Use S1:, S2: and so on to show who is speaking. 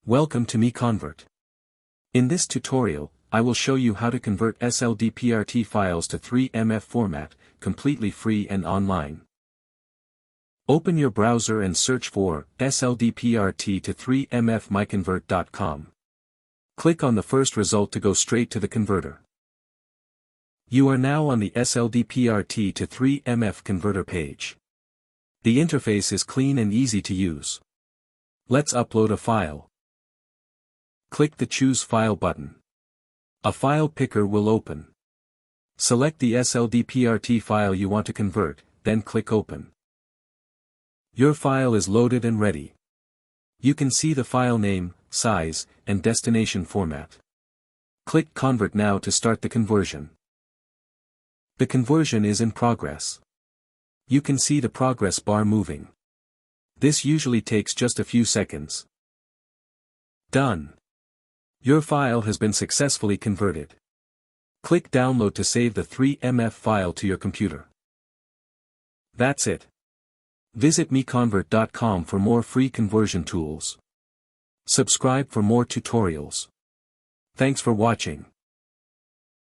S1: Welcome to MiConvert. In this tutorial, I will show you how to convert SLDPRT files to 3MF format, completely free and online. Open your browser and search for SLDPRT to 3MF MiConvert.com. Click on the first result to go straight to the converter. You are now on the SLDPRT to 3MF converter page. The interface is clean and easy to use. Let's upload a file. Click the Choose File button. A file picker will open. Select the SLDPRT file you want to convert, then click Open. Your file is loaded and ready. You can see the file name, size, and destination format. Click Convert now to start the conversion. The conversion is in progress. You can see the progress bar moving. This usually takes just a few seconds. Done. Your file has been successfully converted. Click Download to save the 3MF file to your computer. That's it. Visit MiConvert.com for more free conversion tools. Subscribe for more tutorials. Thanks for watching.